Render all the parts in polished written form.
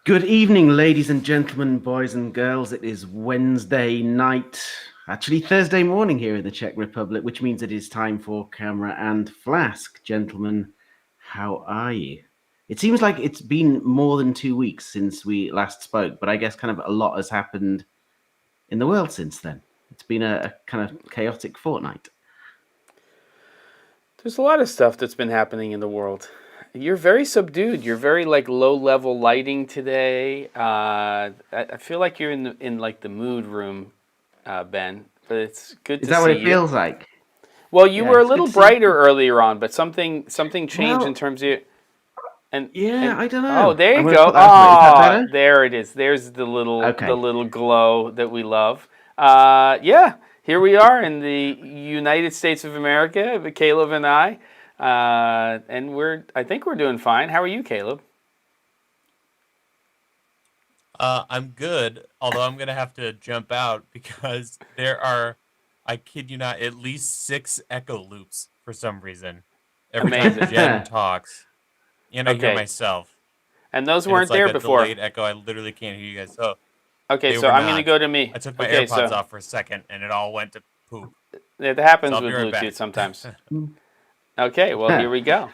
Good evening, ladies and gentlemen, boys and girls. It is Wednesday night, actually Thursday morning here in the Czech Republic, which means it is time for Camera and Flask. Gentlemen, how are you? It seems like it's been more than 2 weeks since we last spoke, but I guess kind of a lot has happened in the world since then. It's been a kind of chaotic fortnight. There's a lot of stuff that's been happening in the world. You're very subdued. You're very like low-level lighting today. I feel like you're in like the mood room, Ben. But it's good Is to that see what it you. feels like? Well, you Yeah, were a it's good little to see you. brighter earlier on, but something changed in Well, terms of and yeah, I don't oh, know. there I'm you going to go. put that for it. Is that Ah, better? there it is. There's the Okay. little glow that we love. Yeah, here we are in the United States of America, Caleb and I, and I think we're doing fine. How are you, Caleb? I'm good, although I'm gonna have to jump out because there are, I kid you not, at least 6 echo loops for some reason. Every time Amazing. Jen talks, and I hear Okay, myself, and those and it's weren't like there a before. delayed echo. I literally can't hear you guys. So Okay, they so were I'm gonna not. go to me. I took my Okay, AirPods so off for a second, and it all went to poop. it So happens I'll be with right Bluetooth back. sometimes. Okay, well here we go.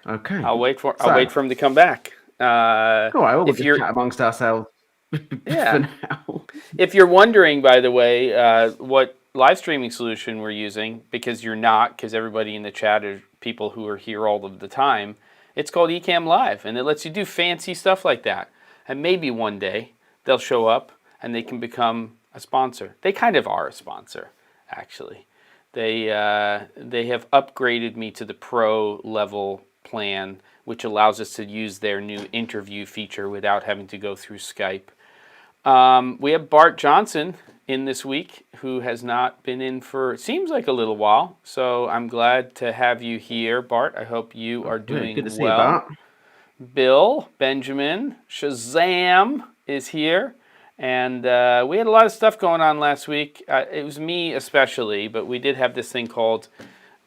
Okay. I'll wait So, for him to come back. all right, well, we'll If just you're chat amongst ourselves for yeah, now. if you're wondering, by the way, what live streaming solution we're using, because you're not, because everybody in the chat are people who are here all of the time. It's called Ecamm Live, and it lets you do fancy stuff like that. And maybe one day they'll show up and they can become a sponsor. They kind of are a sponsor, actually. They have upgraded me to the pro level plan, which allows us to use their new interview feature without having to go through Skype. We have Bart Johnson in this week, who has not been in for, it seems like a little while. So I'm glad to have you here, Bart. I hope you are Good to doing see you, well. Bart. Bill, Benjamin, Shazam is here. And we had a lot of stuff going on last week. It was me especially, but we did have this thing called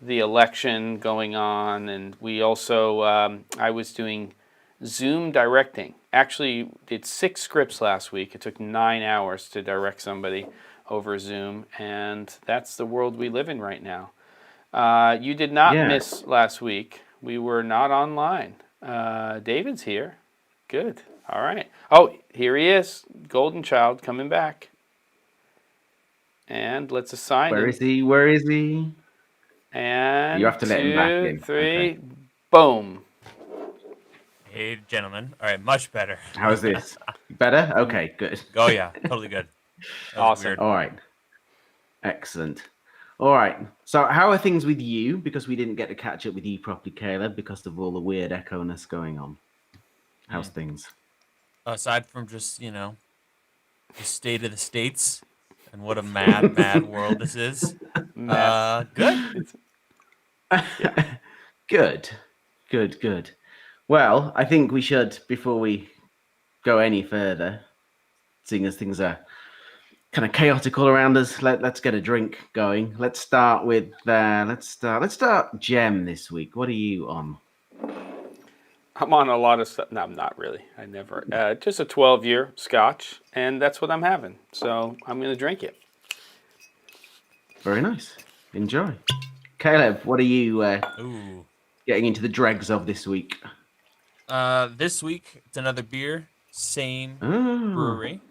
the election going on. And we also, I was doing Zoom directing. Actually, did 6 scripts last week. It took 9 hours to direct somebody over Zoom, and that's the world we live in right now. You did not Yeah. miss last week. We were not online. David's here. Good. All right. Oh, here he is. Golden Child coming back. And let's assign Where him. is he? Where is he? You And have to let him back 2, in. 3, Okay. boom. Hey, gentlemen. All right, much better. How is this? Better? Okay, good. Oh yeah, totally good. That was Awesome. weird. All right. Excellent. All right. So, how are things with you? Because we didn't get to catch up with you properly, Caleb, because of all the weird echo-ness going on. How's things? Aside from just, the state of the states and what a mad, mad world this is. Mess. Good. Yeah. Good. Good, good. Well, I think we should, before we go any further, seeing as things are kind of chaotic all around us, let's get a drink going. Let's start with let's start Gem this week. What are you on? I'm on a lot of stuff. No, I'm not really. I never. Just a 12-year Scotch, and that's what I'm having. So I'm going to drink it. Very nice. Enjoy. Caleb, what are you Ooh. getting into the dregs of this week? This week it's another beer, same Oh, brewery.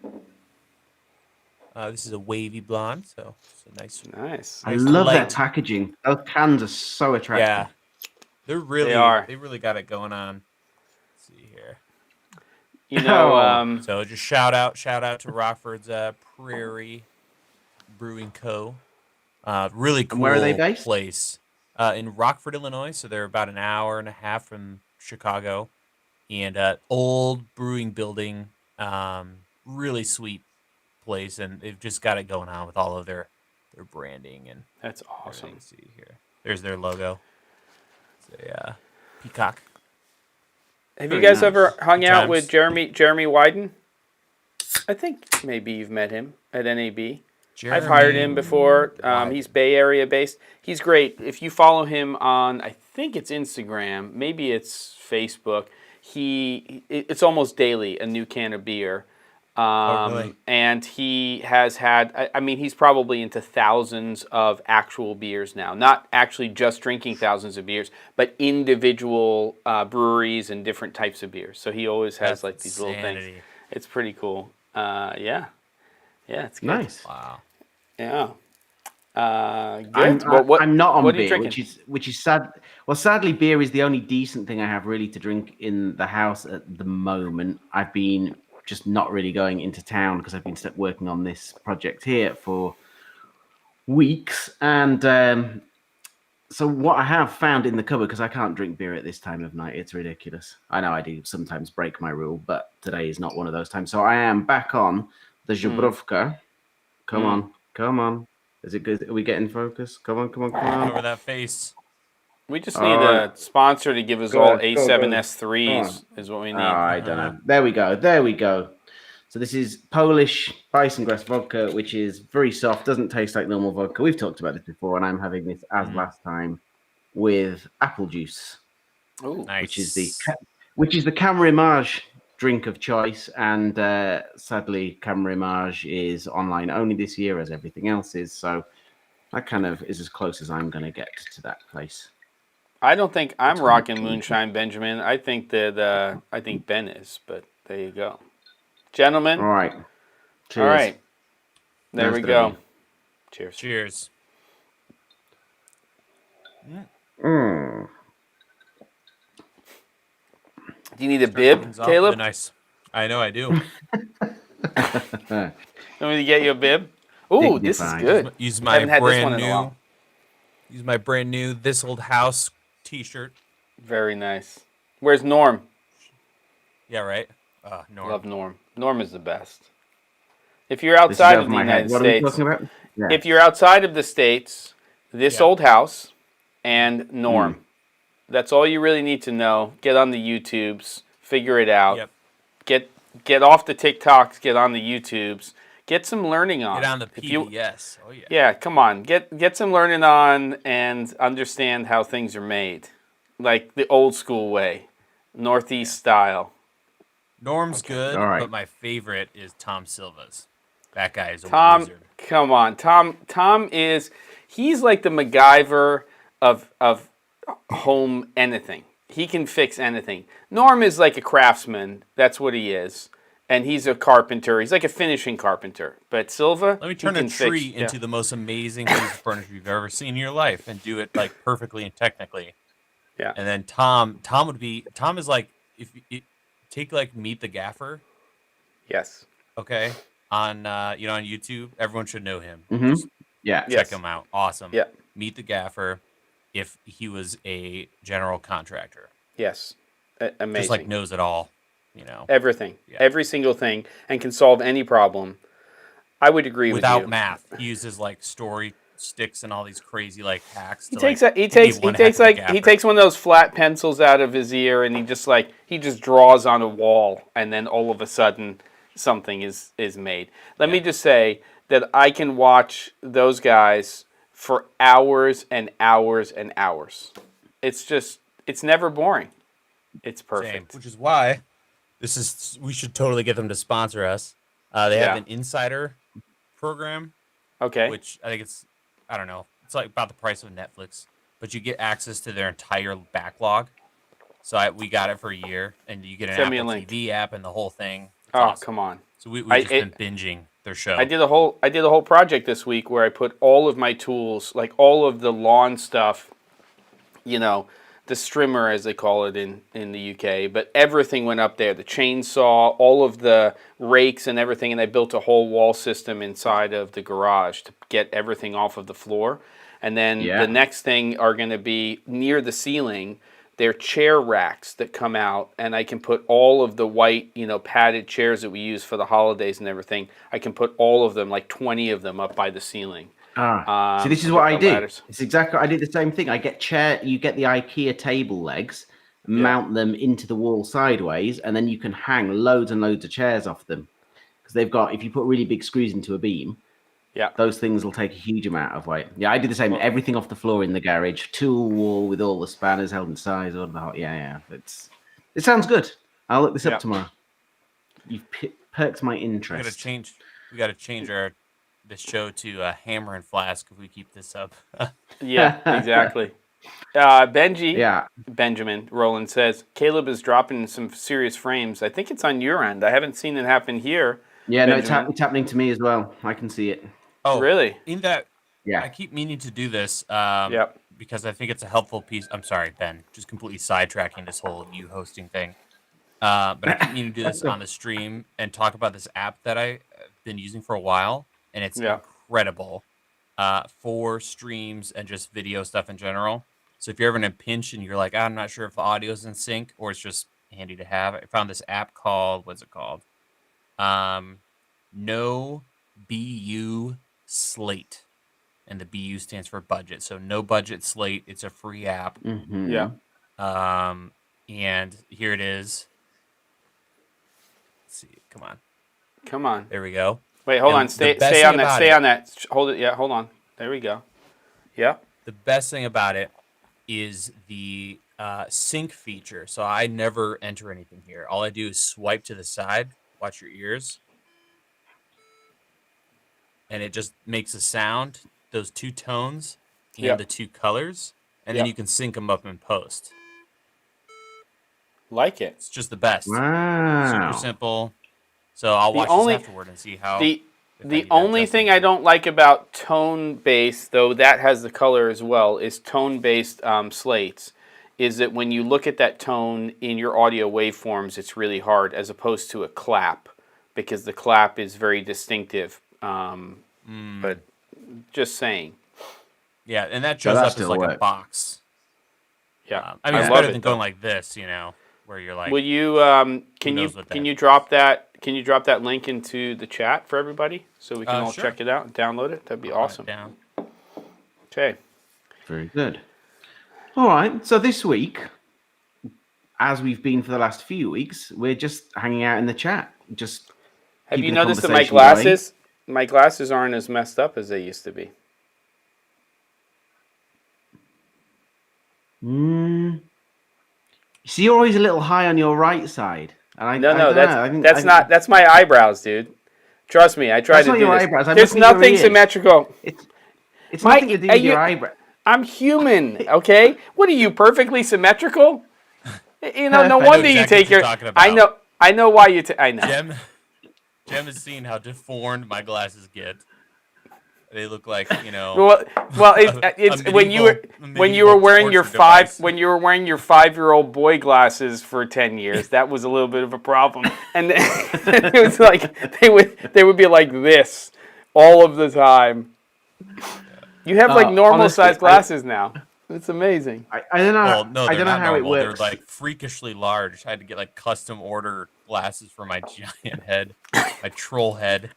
This is a wavy blonde, so it's a nice. Nice. I Nice love light. that packaging. Those cans are so attractive. Yeah, They are. they really got it going on. Let's see here. You know, Oh. So just shout out to Rockford's Prairie Brewing Co. Really cool And where are they based? place. In Rockford, Illinois. So they're about an hour and a half from Chicago, and old brewing building. Really sweet place, and they've just got it going on with all of their branding and that's everything. awesome. See here. There's their logo. It's a peacock. Have Very you guys nice. ever hung Good out times. with Jeremy Wyden? I think maybe you've met him at NAB. I've hired him before. Wyden. He's Bay Area based. He's great. If you follow him on, I think it's Instagram, maybe it's Facebook. it's almost daily a new can of beer. Really? And he has had, I mean, he's probably into thousands of actual beers now. Not actually just drinking thousands of beers, but individual breweries and different types of beers. So he always has That's like these little things. insanity. It's pretty cool. Yeah, it's good. Nice. Wow. Yeah. Good. I'm not on what are you beer, drinking? which is sad. Well, sadly, beer is the only decent thing I have really to drink in the house at the moment. I've been just not really going into town because I've been working on this project here for weeks, and so what I have found in the cupboard, because I can't drink beer at this time of night, it's ridiculous. I know I do sometimes break my rule, but today is not one of those times. So I am back on the Zhubrovka. Come on. Is it good? Are we getting focus? Come on. Over that face. We just need a sponsor to give us all A7S3s is what we need. I don't know. There we go. So this is Polish bison grass vodka, which is very soft, doesn't taste like normal vodka. We've talked about this before, and I'm having this as last time with apple juice. Ooh, nice. Which is the Camera Image drink of choice, and sadly, Camera Image is online only this year, as everything else is. So that kind of is as close as I'm going to get to that place. I don't think I'm rocking Moonshine Benjamin. I think that I think Ben is, but there you go, gentlemen. All right. Cheers. All right. There we go. Cheers. Cheers. Mm. Do you need a bib, Caleb? Nice. I know I do. Want me to get you a bib? Ooh, this is good. Use my Haven't had this one brand in a new. while. Use my brand new This Old House T-shirt. Very nice. Where's Norm? Yeah, right. Norm. Love Norm. Norm is the best. If you're outside of the United States, if you're outside of the States, This Old House and Norm. That's all you really need to know. Get on the YouTubes, figure it out. Yep. Get off the TikToks, get on the YouTubes. Get some learning on. Get on the PBS. Yeah, come on. Get some learning on and understand how things are made. Like the old school way. Northeast style. Norm's good, right. but my favorite is Tom Silva's. That guy is a wizard. Come on. Tom he's like the MacGyver of home anything. He can fix anything. Norm is like a craftsman. That's what he is. And he's a carpenter. He's like a finishing carpenter. But Silva, let me turn a tree into the most amazing piece of furniture you've ever seen in your life and do it like perfectly and technically. Yeah. And then Tom is like, if you take like Meet the Gaffer. Yes. Okay. On on YouTube, everyone should know him. Mm-hmm. Check him out. Awesome. Yeah. Meet the Gaffer if he was a general contractor. Yes. Amazing. Just like knows it all. Everything, every single thing, and can solve any problem. I would agree with you. Without math, he uses like story sticks and all these crazy like hacks. He takes one of those flat pencils out of his ear, and he just draws on a wall, and then all of a sudden something is made. Let me just say that I can watch those guys for hours and hours and hours. It's never boring. It's perfect. Same, which is why. We should totally get them to sponsor us. They have an insider program. Okay. Which I think it's like about the price of Netflix, but you get access to their entire backlog. So we got it for a year, and you get an Apple TV app and the whole thing. It's awesome. Come on. So we've just been binging their show. I did a whole project this week where I put all of my tools, like all of the lawn stuff, the strimmer, as they call it in the UK, but everything went up there. The chainsaw, all of the rakes and everything, and I built a whole wall system inside of the garage to get everything off of the floor. And then the next thing are going to be near the ceiling. They're chair racks that come out, and I can put all of the white, padded chairs that we use for the holidays and everything. I can put all of them, like 20 of them, up by the ceiling. So this is what I do. It's exactly. I did the same thing. I get you get the IKEA table legs, mount them into the wall sideways, and then you can hang loads and loads of chairs off them because they've got. If you put really big screws into a beam, those things will take a huge amount of weight. Yeah, I did the same. Everything off the floor in the garage, tool wall with all the spanners held in size, all the it's It sounds good. I'll look this Yeah. up tomorrow. You've perked my We interest. gotta change this show to Hammer and Flask if we keep this up. Yeah, exactly. Benji, Yeah. Benjamin Roland says, Caleb is dropping some serious frames. I think it's on your end. I haven't seen it happen here. Yeah, no, it's Benjamin. happening to me as well. I can see it. Oh, Really? In that, Yeah. I keep meaning to do this Yep. because I think it's a helpful piece. I'm sorry, Ben, just completely sidetracking this whole you hosting thing. But I keep meaning to do this on the stream and talk about this app that I've been using for a while, and it's incredible for streams and just video stuff in general. So if you're ever in a pinch and you're like, I'm not sure if the audio's in sync or it's just handy to have, I found this app called, what's it called? No BU Slate. And the BU stands for budget. So No Budget Slate. It's a free app. Mm-hmm. Yeah. And here it is. Let's see. Come on. There we go. Wait, hold And on. Stay the on that. best Stay thing on that. Hold it. Yeah, hold on. There we go. Yeah. The best thing about it is the sync feature. So I never enter anything here. All I do is swipe to the side. Watch your ears. And it just makes a sound, those two tones, and the two colors. And then you can sync them up in post. Like it. It's just the best. Wow. Super simple. So I'll watch this afterward and see how. The only thing I don't like about tone-based, though that has the color as well, is tone-based slates, is that when you look at that tone in your audio waveforms, it's really hard as opposed to a clap, because the clap is very distinctive. But just saying. Yeah, and that shows up as like a box. Yeah, I mean, it's better than going like this, where you're like. Will you? Can you drop that? Can you drop that link into the chat for everybody so we can all check it out and download it? That'd be awesome. Down. Okay. Very good. All right. So this week, as we've been for the last few weeks, we're just hanging out in the chat. Just have you keeping the noticed that conversation my glasses aren't as messed up as they used to be? See, you're always a little high on your right side. And that's my eyebrows, dude. Trust me, I tried to do this. Eyebrows. There's nothing symmetrical. It's nothing to do with your eyebrows. I'm human, okay? What are you, perfectly symmetrical? No wonder you take your. I know why you. I know. Jem has seen how deformed my glasses get. They look like Well, it's when you were wearing your 5-year-old boy glasses for 10 years. That was a little bit of a problem, and it was like they would be like this all of the time. You have like normal sized glasses now. It's amazing. I don't know. Well, no, I don't know how normal. it works. They're like freakishly large. I had to get like custom order glasses for my giant head, my troll head.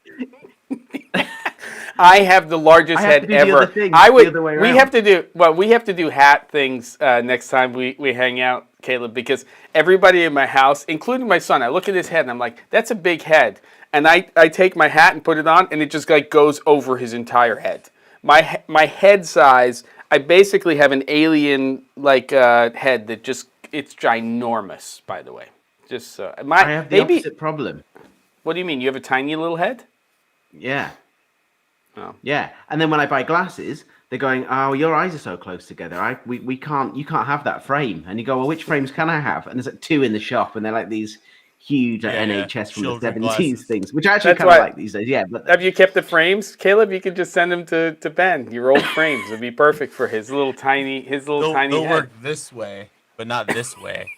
I have the largest head ever. We have to do hat things next time we hang out, Caleb, because everybody in my house, including my son, I look at his head and I'm like, that's a big head. And I take my hat and put it on and it just like goes over his entire head. My head size, I basically have an alien like head that just, it's ginormous, by the way. Just I have the opposite problem. What do you mean? You have a tiny little head? Yeah. Oh. Yeah, and then when I buy glasses, they're going, "Oh, your eyes are so close together. You can't have that frame." And you go, "Well, which frames can I have?" And there's like 2 in the shop, and they're like these huge NHS from the 70s things, which I actually kind of like these days. Yeah, but have you kept the frames, Caleb? You could just send them to Ben. Your old frames would be perfect for his little tiny They'll head. work this way, but not this way.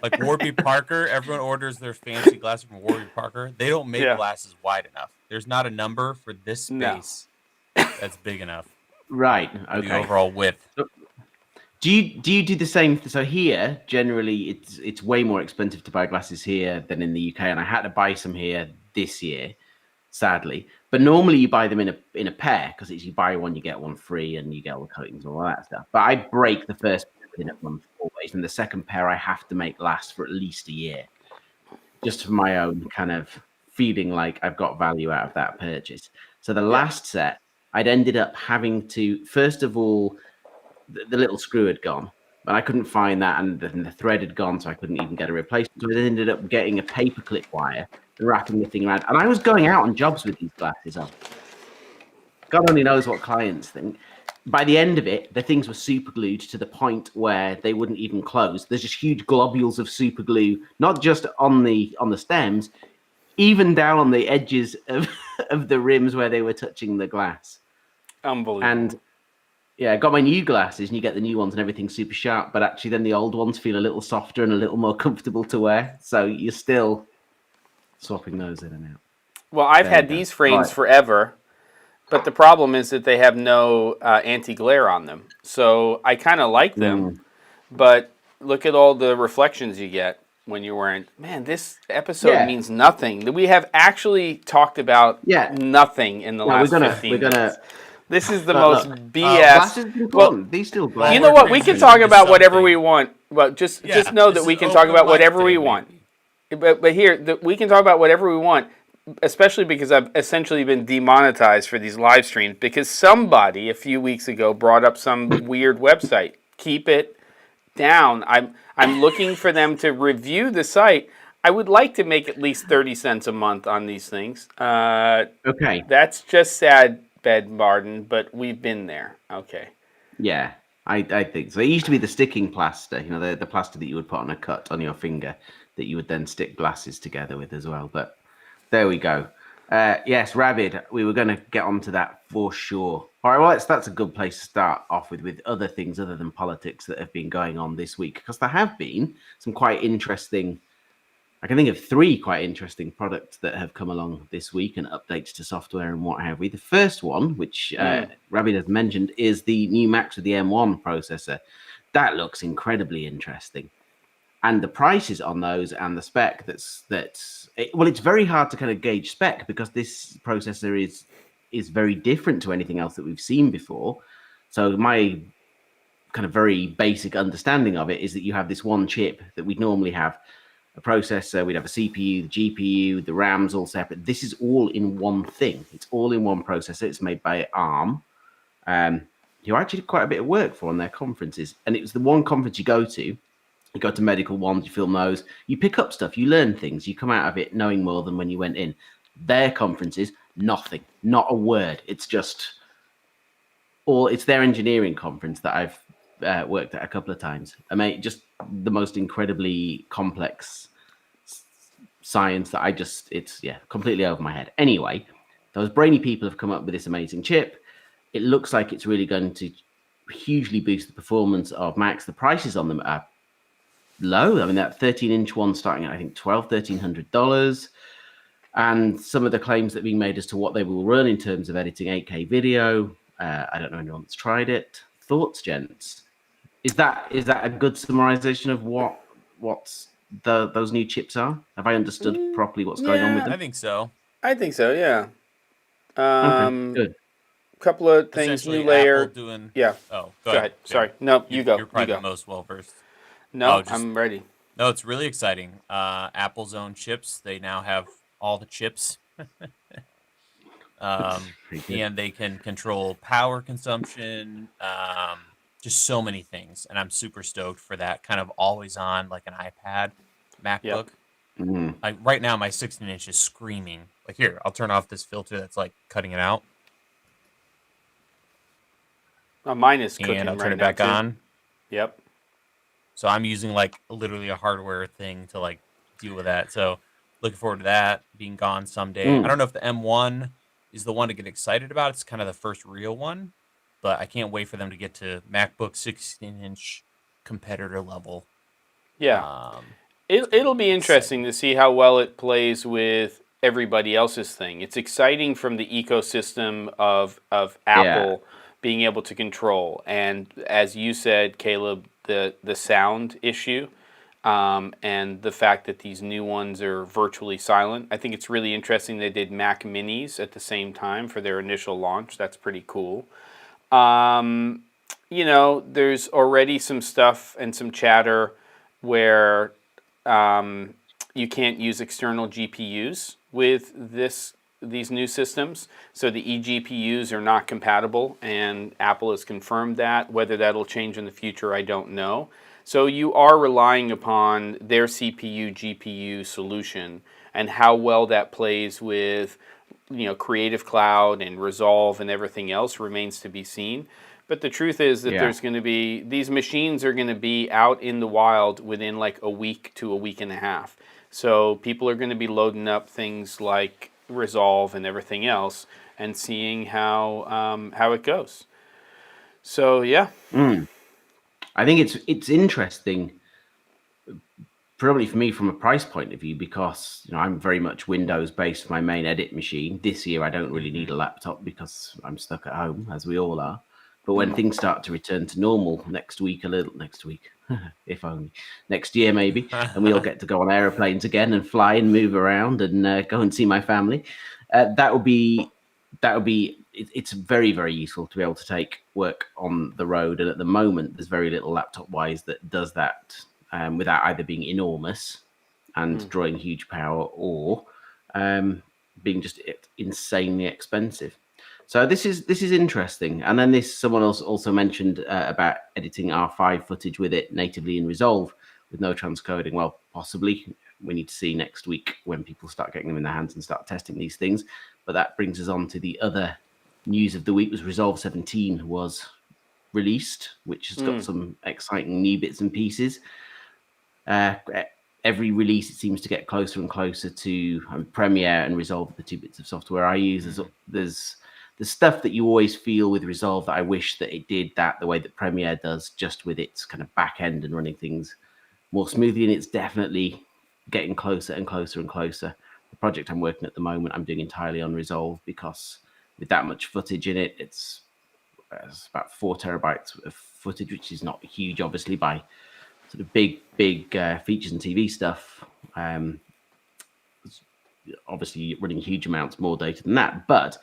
Like Warby Parker, everyone orders their fancy glasses from Warby Parker. They don't make glasses wide enough. There's not a number for this space that's big enough. Right. Okay. The overall width. So, do you do the same? So here, generally, it's way more expensive to buy glasses here than in the UK, and I had to buy some here this year, sadly. But normally you buy them in a pair because it's you buy one, you get one free, and you get all the coatings and all that stuff. But I break the first pair within a month always, and the second pair I have to make last for at least a year, just for my own kind of feeling like I've got value out of that purchase. So the last set, I'd ended up having to, first of all, the little screw had gone. But I couldn't find that, and then the thread had gone, so I couldn't even get a replacement. So I ended up getting a paperclip wire and wrapping the thing around. And I was going out on jobs with these glasses on. God only knows what clients think. By the end of it, the things were super glued to the point where they wouldn't even close. There's just huge globules of super glue, not just on the stems, even down on the edges of, of the rims where they were touching the glass. Unbelievable. And yeah, I got my new glasses, and you get the new ones and everything's super sharp, but actually then the old ones feel a little softer and a little more comfortable to wear. So you're still swapping those in and out. Well, I've had these frames forever, but the problem is that they have no anti-glare on them. So I kind of like them, but look at all the reflections you get when you're wearing. Man, this episode means nothing. We have actually talked about nothing in the last 15 minutes. This is the most BS. Well, these still you know what? We can talk about whatever we want. Well, just know that we can talk about whatever we want. But here, we can talk about whatever we want, especially because I've essentially been demonetized for these live streams because somebody a few weeks ago brought up some weird website. Keep it down. I'm looking for them to review the site. I would like to make at least 30 cents a month on these things. Okay. That's just sad, BARDEN, but we've been there. Okay. Yeah, I think so. It used to be the sticking plaster, you know, the plaster that you would put on a cut on your finger that you would then stick glasses together with as well. But there we go. Yes, Rabid, we were going to get onto that for sure. All right, well, that's a good place to start off with other things other than politics that have been going on this week, because there have been some quite interesting, I can think of 3 quite interesting products that have come along this week and updates to software and what have we. The first one, which Rabid has mentioned, is the new Macs with the M1 processor. That looks incredibly interesting. And the prices on those and the spec it's very hard to kind of gauge spec because this processor is very different to anything else that we've seen before. So my kind of very basic understanding of it is that you have this one chip that we'd normally have a processor, we'd have a CPU, the GPU, the RAMs all separate. This is all in one thing. It's all in one processor. It's made by ARM, who actually did quite a bit of work for on their conferences. And it was the one conference you go to medical ones, you film those, you pick up stuff, you learn things, you come out of it knowing more than when you went in. Their conferences, nothing, not a word. It's just it's their engineering conference that I've worked at a couple of times. I mean, just the most incredibly complex science that it's completely over my head. Anyway, those brainy people have come up with this amazing chip. It looks like it's really going to hugely boost the performance of Macs. The prices on them are low. I mean, that 13-inch one starting at, I think, $1,300. And some of the claims that are being made as to what they will run in terms of editing 8K video. I don't know anyone that's tried it. Thoughts, gents? Is that a good summarization of what those new chips are? Have I understood properly what's going on with them? I think so. Yeah. Okay, good. Couple of things, new layer. Oh, go ahead. Sorry. No, you go. You're probably you go. the most well-versed. No, I'm ready. No, it's really exciting. Apple's own chips. They now have all the chips. And they can control power consumption, just so many things. And I'm super stoked for that kind of always on, like an iPad, MacBook. Yep. Like right now, my 16-inch is screaming. Like here, I'll turn off this filter that's like cutting it out. Mine is cooking and I'll turn right it back now, on. Yep. So I'm using like literally a hardware thing to like deal with that. So looking forward to that being gone someday. I don't know if the M1 is the one to get excited about. It's kind of the first real one, but I can't wait for them to get to MacBook 16-inch competitor level. Yeah. It'll be interesting to see how well it plays with everybody else's thing. It's exciting from the ecosystem of Apple being able to control. And as you said, Caleb, the sound issue and the fact that these new ones are virtually silent. I think it's really interesting they did Mac Minis at the same time for their initial launch. That's pretty cool. You know, there's already some stuff and some chatter where you can't use external GPUs with this these new systems. So the eGPUs are not compatible, and Apple has confirmed that. Whether that'll change in the future, I don't know. So you are relying upon their CPU GPU solution, and how well that plays with, you know, Creative Cloud and Resolve and everything else remains to be seen. But the truth is that there's going to be, these machines are going to be out in the wild within like a week to a week and a half. So people are going to be loading up things like Resolve and everything else and seeing how it goes. So yeah. I think it's interesting, probably for me from a price point of view, because you know I'm very much Windows based for my main edit machine. This year I don't really need a laptop because I'm stuck at home, as we all are. But when things start to return to normal next week, if only next year maybe, and we all get to go on aeroplanes again and fly and move around and go and see my family, that would be it's very, very useful to be able to take work on the road. And at the moment, there's very little laptop wise that does that without either being enormous and drawing huge power or being just insanely expensive. So this is interesting. And then someone else also mentioned about editing R5 footage with it natively in Resolve with no transcoding. Well, possibly. We need to see next week when people start getting them in their hands and start testing these things. But that brings us on to the other news of the week. Was Resolve 17 was released, which has got some exciting new bits and pieces. Every release, it seems to get closer and closer to Premiere and Resolve, the two bits of software I use. There's the stuff that you always feel with Resolve that I wish that it did that the way that Premiere does, just with its kind of back end and running things more smoothly. And it's definitely getting closer and closer and closer. The project I'm working at the moment, I'm doing entirely on Resolve because with that much footage in it, it's about 4 terabytes of footage, which is not huge, obviously, by sort of big features and TV stuff. Obviously, running huge amounts more data than that, but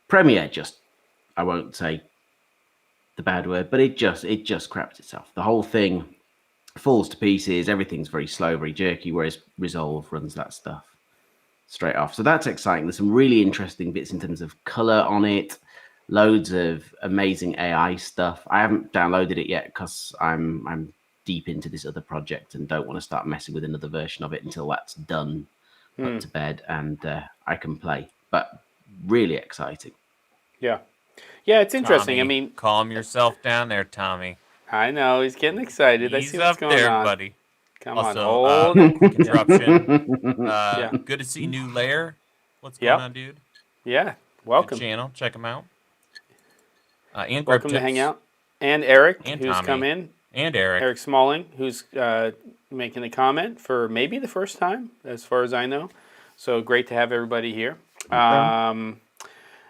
Premiere just, I won't say the bad word, but it just craps itself. The whole thing falls to pieces. Everything's very slow, very jerky, whereas Resolve runs that stuff straight off. So that's exciting. There's some really interesting bits in terms of color on it, loads of amazing AI stuff. I haven't downloaded it yet because I'm deep into this other project and don't want to start messing with another version of it until that's done, put to bed, and I can play. But really exciting. Yeah, it's interesting. Tommy, I mean, calm yourself down there, Tommy. I know he's getting excited. I see what's going there, on. buddy. Come Also, on, hold it. quick interruption. Yeah. Good to see New Layer. What's going on, dude? Yeah, Good welcome. channel. Check them out. And Welcome to Grip hang Tips. out. And Eric, And who's Tommy. come in. And Eric. Eric Smalling, who's making a comment for maybe the first time, as far as I know. So great to have everybody here.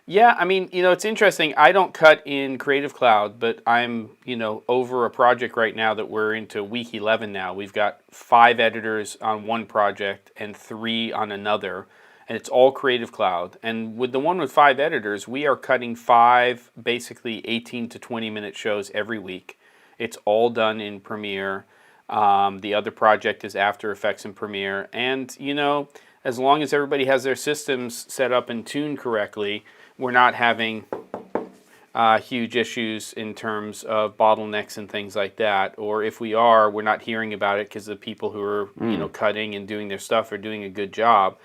Yeah, I mean, you know, it's interesting. I don't cut in Creative Cloud, but I'm, you know, over a project right now that we're into week 11 now. We've got 5 editors on one project and 3 on another, and it's all Creative Cloud. And with the one with 5 editors, we are cutting 5 basically 18 to 20-minute shows every week. It's all done in Premiere. The other project is After Effects in Premiere. And, you know, as long as everybody has their systems set up and tuned correctly, we're not having huge issues in terms of bottlenecks and things like that. Or if we are, we're not hearing about it because the people who are you know, cutting and doing their stuff are doing a good job.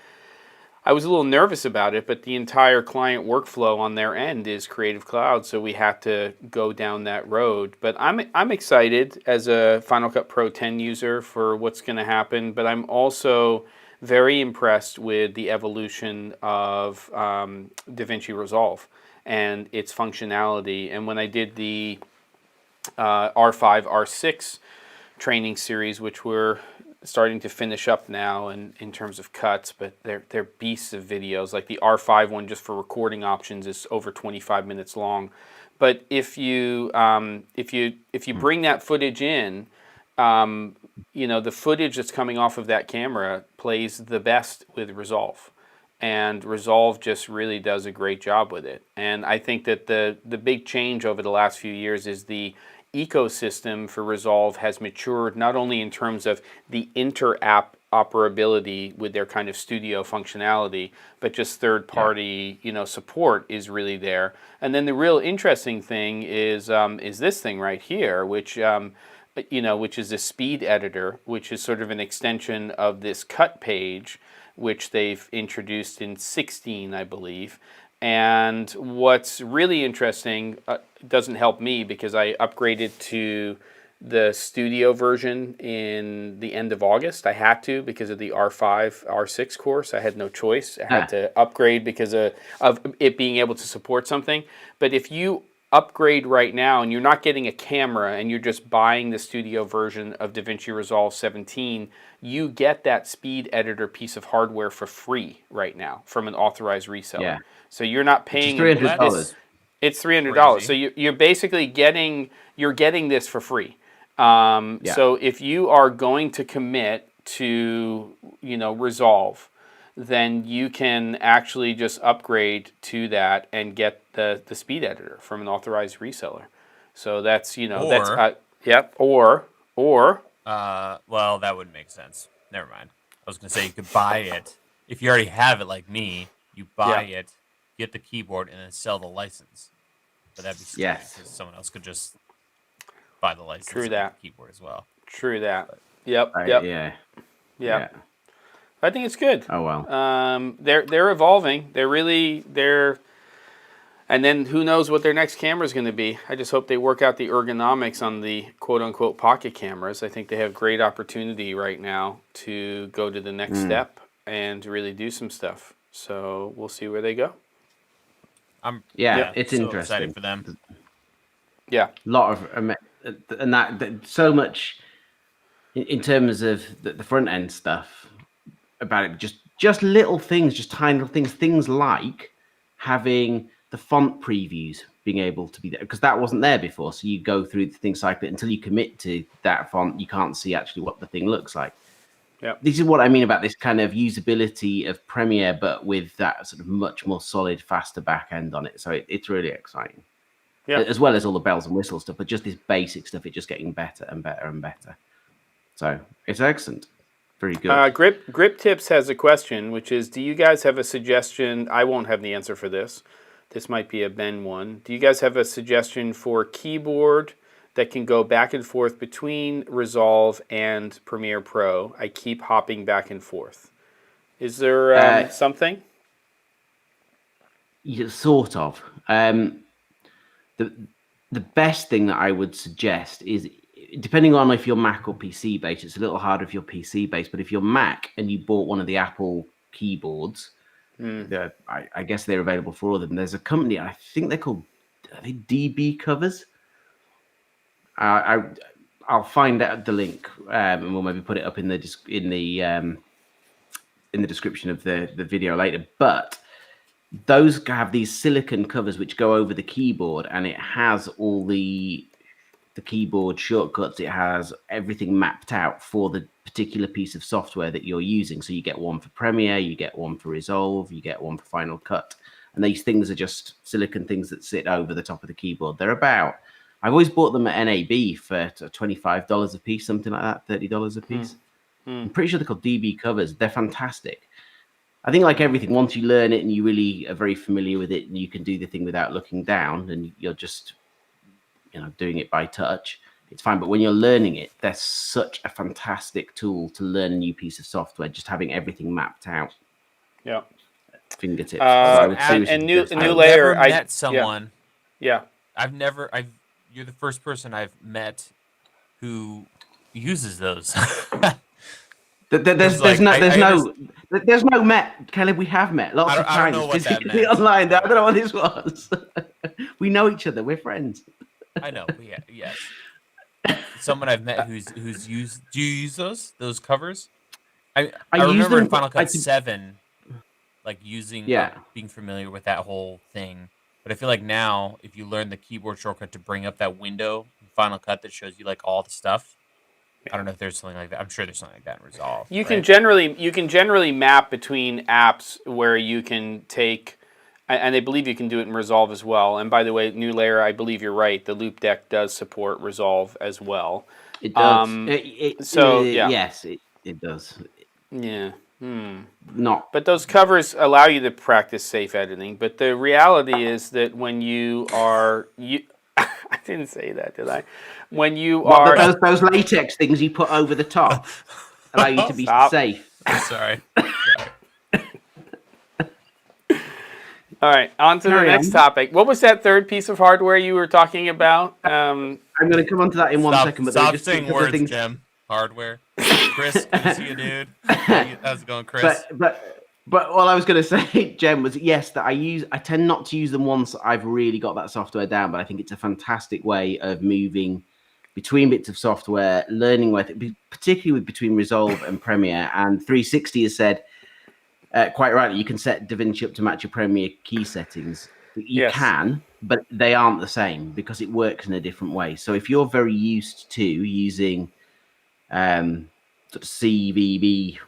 I was a little nervous about it, but the entire client workflow on their end is Creative Cloud, so we have to go down that road. But I'm excited as a Final Cut Pro 10 user for what's going to happen, but I'm also very impressed with the evolution of DaVinci Resolve and its functionality. And when I did the R5, R6 training series, which we're starting to finish up now in terms of cuts, but they're beasts of videos. Like the R5 one, just for recording options, is over 25 minutes long. But if you bring that footage in, you know, the footage that's coming off of that camera plays the best with Resolve. And Resolve just really does a great job with it. And I think that the big change over the last few years is the ecosystem for Resolve has matured, not only in terms of the inter-app operability with their kind of studio functionality, but just third-party, support is really there. And then the real interesting thing is this thing right here, which which is a speed editor, which is sort of an extension of this cut page, which they've introduced in 16, I believe. And what's really interesting, doesn't help me because I upgraded to the studio version in the end of August. I had to because of the R5, R6 course. I had no choice. I had to upgrade because of it being able to support something. But if you upgrade right now and you're not getting a camera and you're just buying the studio version of DaVinci Resolve 17, you get that speed editor piece of hardware for free right now from an authorized reseller. Yeah. So you're not paying $300. It's $300. So you're basically getting this for free. So if you are going to commit to Resolve, then you can actually just upgrade to that and get the speed editor from an authorized reseller. So that's well, that wouldn't make sense. Never mind. I was gonna say you could buy it if you already have it, like me. You buy it, get the keyboard, and then sell the license. But that'd be stupid because someone else could just buy the license. True that. The keyboard as well. True that. But, Yeah. I think it's good. Oh well. They're evolving. And then who knows what their next camera is going to be. I just hope they work out the ergonomics on the quote-unquote pocket cameras. I think they have great opportunity right now to go to the next step and really do some stuff. So we'll see where they go. It's so interesting. Excited for them. Yeah. A lot of, and that so much in terms of the front end stuff about it, just little things, just tiny little things like having the font previews being able to be there, because that wasn't there before. So you go through the thing cycle until you commit to that font, you can't see actually what the thing looks like. Yeah. This is what I mean about this kind of usability of Premiere, but with that sort of much more solid, faster back end on it. So it's really exciting. Yeah. As well as all the bells and whistles stuff, but just this basic stuff, it's just getting better and better and better. So it's excellent. Very good. Grip Tips has a question, which is, do you guys have a suggestion? I won't have the answer for this. This might be a Ben one. Do you guys have a suggestion for keyboard that can go back and forth between Resolve and Premiere Pro? I keep hopping back and forth. Is there something? Yeah, sort of. The best thing that I would suggest is, depending on if you're Mac or PC based, it's a little harder if you're PC based, but if you're Mac and you bought one of the Apple keyboards, I guess they're available for all of them. There's a company, I think they're called DB Covers. I'll find out the link and we'll maybe put it up in the description of the video later. But those have these silicon covers which go over the keyboard, and it has all the keyboard shortcuts. It has everything mapped out for the particular piece of software that you're using. So you get one for Premiere, you get one for Resolve, you get one for Final Cut. And these things are just silicon things that sit over the top of the keyboard. I've always bought them at NAB for $25 a piece, something like that, $30 a piece. I'm pretty sure they're called DB Covers. They're fantastic. I think like everything, once you learn it and you really are very familiar with it and you can do the thing without looking down and you're just doing it by touch, it's fine. But when you're learning it, they're such a fantastic tool to learn a new piece of software, just having everything mapped out. Yeah. Fingertips. New layer. I met someone. Yeah. You're the first person I've met who uses those. There's no met, Kelly. We have met lots of times. I don't know what that meant. Online. I don't know what this was. We know each other. We're friends. I know. Yes. Someone I've met who's used. Do you use those covers? I remember in Final Cut 7, like using being familiar with that whole thing. But I feel like now, if you learn the keyboard shortcut to bring up that window in Final Cut that shows you like all the stuff, I don't know if there's something like that. I'm sure there's something like that in Resolve. You can generally map between apps where you can take And I believe you can do it in Resolve as well. And by the way, new layer, I believe you're right. The loop deck does support Resolve as well. It does. Yeah, Yes, it does. yeah. Not. But those covers allow you to practice safe editing. But the reality is that when you are I didn't say that, did I? When you What, are those latex things you put over the top allow you to be Stop. safe. Sorry. All right, on to the next topic. What was that third piece of hardware you were talking about? I'm going to come on to that in 1 second. But Stop just saying words, things. Jim. Hardware. Chris, good to see you, dude. How's it going, Chris? But what I was going to say, Jem, was yes, that I tend not to use them once I've really got that software down, but I think it's a fantastic way of moving between bits of software, learning with it, particularly between Resolve and Premiere. And 360 has said, quite rightly, you can set DaVinci up to match your Premiere key settings. You can, but they aren't the same because it works in a different way. So if you're very used to using sort of CVB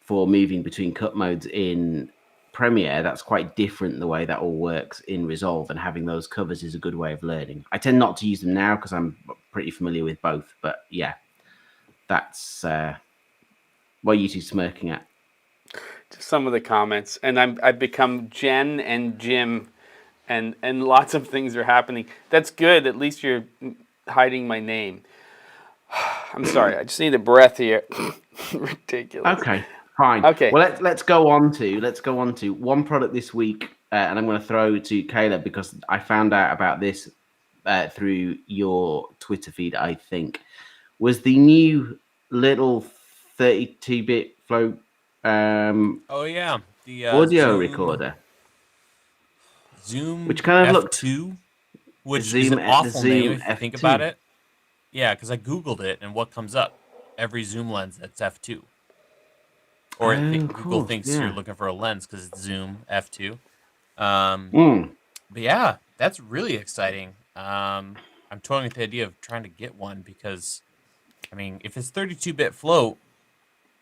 for moving between cut modes in Premiere, that's quite different the way that all works in Resolve, and having those covers is a good way of learning. I tend not to use them now because I'm pretty familiar with both, but yeah, that's what are you two smirking at? Just some of the comments, and I've become Jen and Jim, and lots of things are happening. That's good. At least you're hiding my name. I'm sorry. I just need a breath here. Ridiculous. Okay, fine. Okay. Well, let's go on to one product this week, and I'm going to throw to Caleb because I found out about this through your Twitter feed. I think was the new little 32-bit flow. Oh yeah, the audio Zoom, recorder. Zoom, which kind of F2, which Zoom, is an awful name if you F2. think about it. Yeah, because I googled it, and what comes up? Every zoom lens that's f2. Or Google thinks you're looking for a lens because it's Zoom f2. But yeah, that's really exciting. I'm toying with the idea of trying to get one because, I mean, if it's 32-bit float,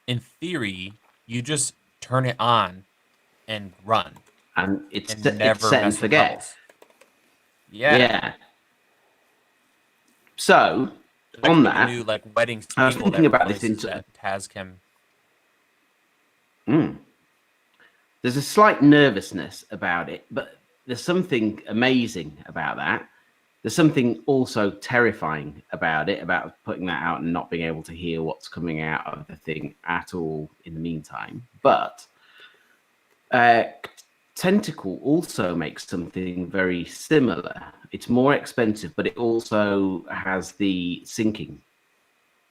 in theory, you just turn it on and run, and it's never set and mess with forget. levels. Yeah. So that on that that, new like wedding I was thinking about this that Tascam. There's a slight nervousness about it, but there's something amazing about that. There's something also terrifying about it, about putting that out and not being able to hear what's coming out of the thing at all in the meantime. But Tentacle also makes something very similar. It's more expensive, but it also has the syncing.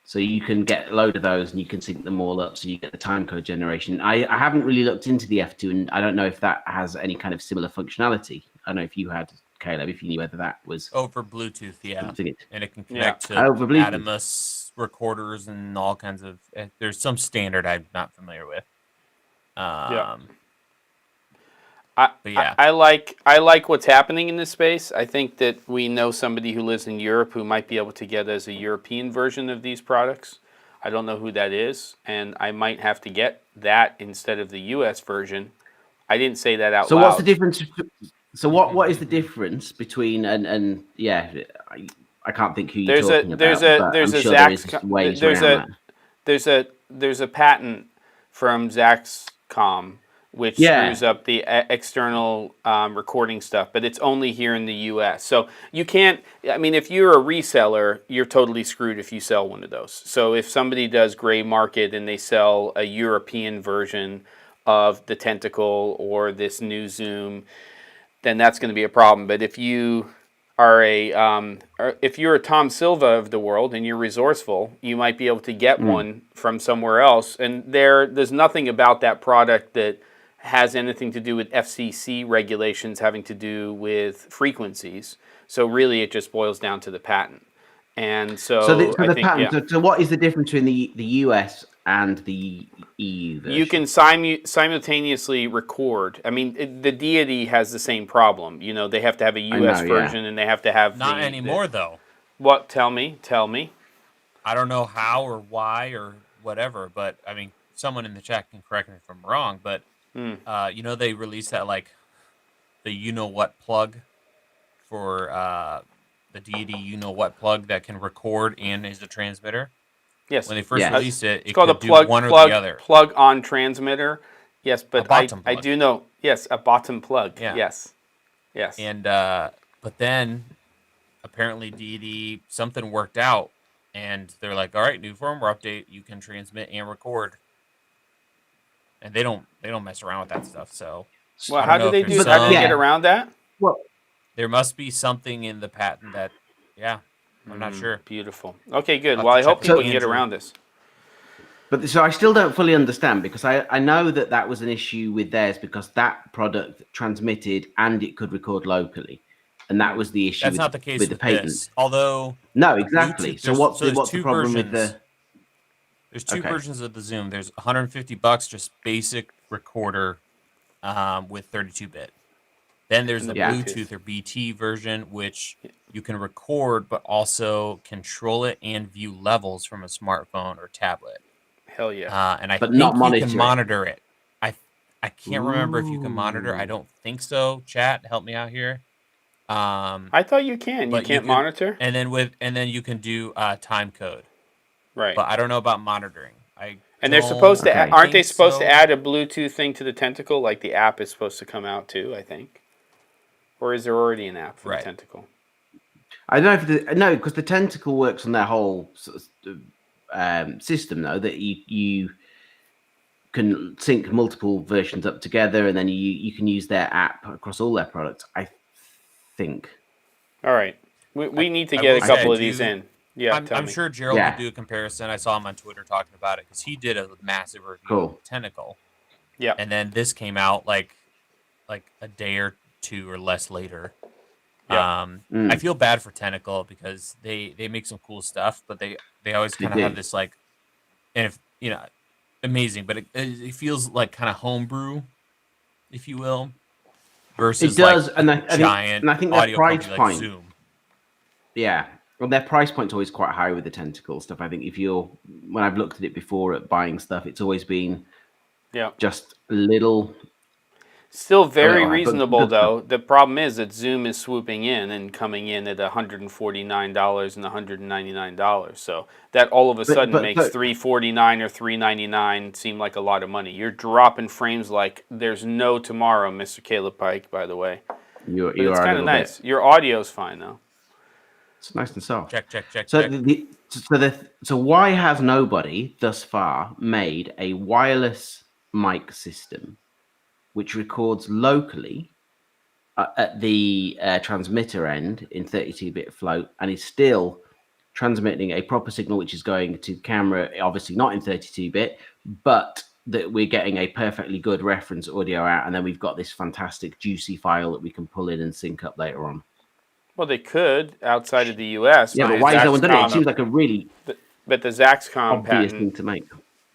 So you can get a load of those and you can sync them all up so you get the timecode generation. I haven't really looked into the F2 and I don't know if that has any kind of similar functionality. I don't know if you had, Caleb, if you knew whether that was... Over Bluetooth, yeah. And it can connect to over Bluetooth. Adamus recorders and all kinds of... There's some standard I'm not familiar with. I like what's happening in this space. I think that we know somebody who lives in Europe who might be able to get us a European version of these products. I don't know who that is, and I might have to get that instead of the US version. I didn't say that out loud. So what's the difference? So what is the difference between and yeah, I can't think who you're talking about. There's a patent from Zaxcom which screws up the external recording stuff, but it's only here in the U.S. So you can't, I mean, if you're a reseller, you're totally screwed if you sell one of those. So if somebody does gray market and they sell a European version of the Tentacle or this new Zoom, then that's going to be a problem. But if you are if you're a Tom Silva of the world and you're resourceful, you might be able to get one from somewhere else. And there's nothing about that product that has anything to do with FCC regulations having to do with frequencies. So really, it just boils down to the patent. And so what is the difference between the US and the EU version? You can simultaneously record. I mean, the Deity has the same problem. You know, they have to have a US version and they have to have not anymore though. What? Tell me. I don't know how or why or whatever, but I mean, someone in the chat can correct me if I'm wrong, but you know, they released that like the you know what plug for the deity you know what plug that can record and is a transmitter. Yes. When they first Yes. released it, It's it called a could do one or the other. plug on transmitter. Yes, but bottom I plug. do know. Yes, a bottom plug. Yeah. Yes. Yes. And but then apparently deity something worked out, and they're like, all right, new firmware update, you can transmit and record. And they don't mess around with that stuff. So Well, I don't how know do if they there's do? How do they get some- around that? Well, There must be something in the patent that, yeah, I'm not sure. Beautiful. Okay, good. I'll Well, I have to hope check people with can get Andrew. around this. but so I still don't fully understand, because I know that was an issue with theirs, because that product transmitted and it could record locally, and that was the issue. That's not the case with the with patent. this. Although No, exactly. Bluetooth- So what's there's the two problem with versions. the? There's two Okay. versions of the Zoom. There's $150 just basic recorder with 32-bit. Then there's And the the Yeah. Bluetooth or BT version, which you can record but also control it and view levels from a smartphone or tablet. Hell yeah. And I But think not you monitor can it. monitor it. I can't remember if you can monitor. I Ooh. don't think so. Chat, help me out here. I thought you can. You but you can't could- monitor. And then you can do time code. Right. But I don't know about monitoring. And they're supposed to. Okay. Aren't they think supposed to so. add a Bluetooth thing to the Tentacle? Like the app is supposed to come out too. I think. Or is there already an app for Right. the Tentacle? I don't know if no, because the Tentacle works on their whole sort of, system, though, that you can sync multiple versions up together, and then you can use their app across all their products, I think. All right. We need to I get a will say couple I of these do- in. Yeah. tell I'm me. sure Gerald Yeah. would do a comparison. I saw him on Twitter talking about it because he did a massive review Cool. of Tentacle. Yeah. And then this came out like a day or two or less later. Yeah. I feel bad for Tentacle because they make some cool stuff, but they always They kind of do. have this like, and if amazing, but it feels like kind of homebrew, if you will, versus It does, like and a I think- giant and I think their audio price company like point- Zoom. Yeah. Well, their price point's always quite high with the Tentacle stuff. I think when I've looked at it before at buying stuff, it's always been Yeah. just a little. Still very but reasonable good stuff. though. The problem is that Zoom is swooping in and coming in at $149 and $199. So that all of a sudden makes $349 or $399 seem like a lot of money. You're dropping frames like there's no tomorrow, Mr. Caleb Pike. By the way, You but it's are a kind of little nice. Your audio's fine though. It's nice and soft. Check. So so why has nobody thus far made a wireless mic system which records locally at the transmitter end in 32-bit float and is still transmitting a proper signal which is going to camera, obviously not in 32-bit, but that we're getting a perfectly good reference audio out, and then we've got this fantastic juicy file that we can pull in and sync up later on. Well, they could outside of the U.S. Yeah, but why has no one done it? It seems like a really But the Zaxcom obvious patent. thing to make.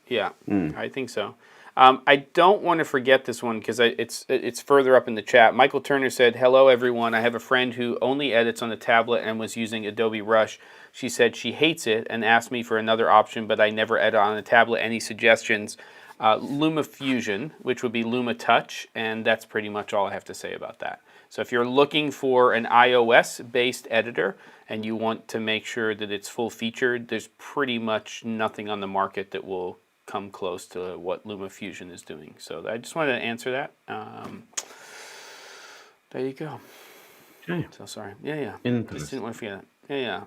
Yeah, I think so. I don't want to forget this one because it's further up in the chat. Michael Turner said, "Hello, everyone. I have a friend who only edits on a tablet and was using Adobe Rush. She said she hates it and asked me for another option, but I never edit on a tablet. Any suggestions?" LumaFusion, which would be Luma Touch, and that's pretty much all I have to say about that. So if you're looking for an iOS-based editor and you want to make sure that it's full-featured, there's pretty much nothing on the market that will come close to what LumaFusion is doing. So I just wanted to answer that. There you go. Okay. So sorry. Yeah. Just Interesting. didn't want to forget that. Yeah.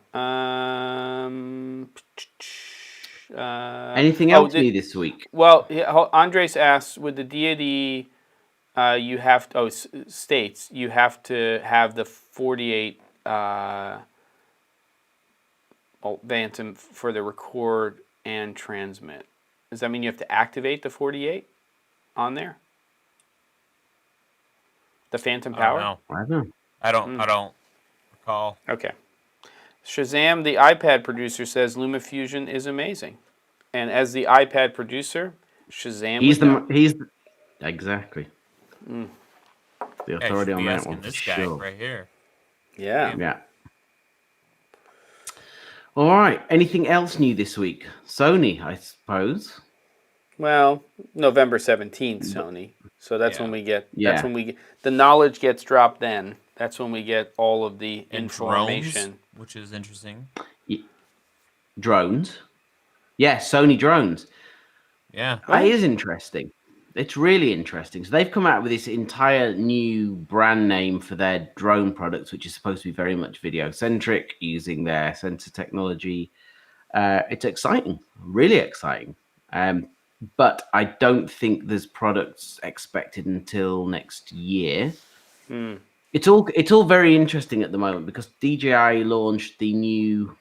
Anything else new this week? Well, Andres asks, with the deity, you have to, states you have to have the 48 Bantam for the record and transmit. Does that mean you have to activate the 48 on there? The Phantom Power? No, I don't know. I don't recall. Okay. Shazam, the iPad producer, says LumaFusion is amazing. And as the iPad producer, Shazam Exactly. The Yeah, you authority should on be that asking one for this guy sure. right here. Yeah. Yeah. All right. Anything else new this week? Sony, I suppose. Well, November 17th, Sony. So that's when Yeah. we get. Yeah. That's when we get the knowledge gets dropped. Then that's when we get all of the And information. drones, which is interesting. Drones. Yeah, Sony drones. Yeah. That is interesting. It's really interesting. So they've come out with this entire new brand name for their drone products, which is supposed to be very much video centric, using their sensor technology. It's exciting, really exciting. But I don't think there's products expected until next year. It's all very interesting at the moment because DJI launched the new.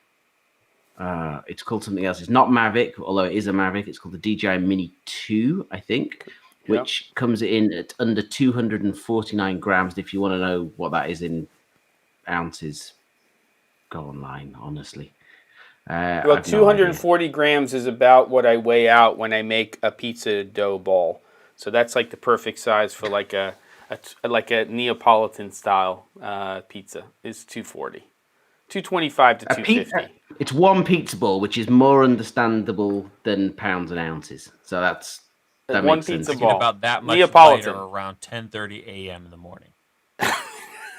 It's called something else. It's not Mavic, although it is a Mavic. It's called the DJI Mini 2, I think, which comes in at under 249 grams. If you want to know what that is in ounces, go online, honestly. Well, I've no idea. 240 grams is about what I weigh out when I make a pizza dough ball. So that's like the perfect size for like a Neapolitan style pizza. Is 240, 225 to 250. It's one pizza ball, which is more understandable than pounds and ounces. So that One makes sense. pizza Thinking ball. about that much Neapolitan. lighter around 10:30 a.m. in the morning.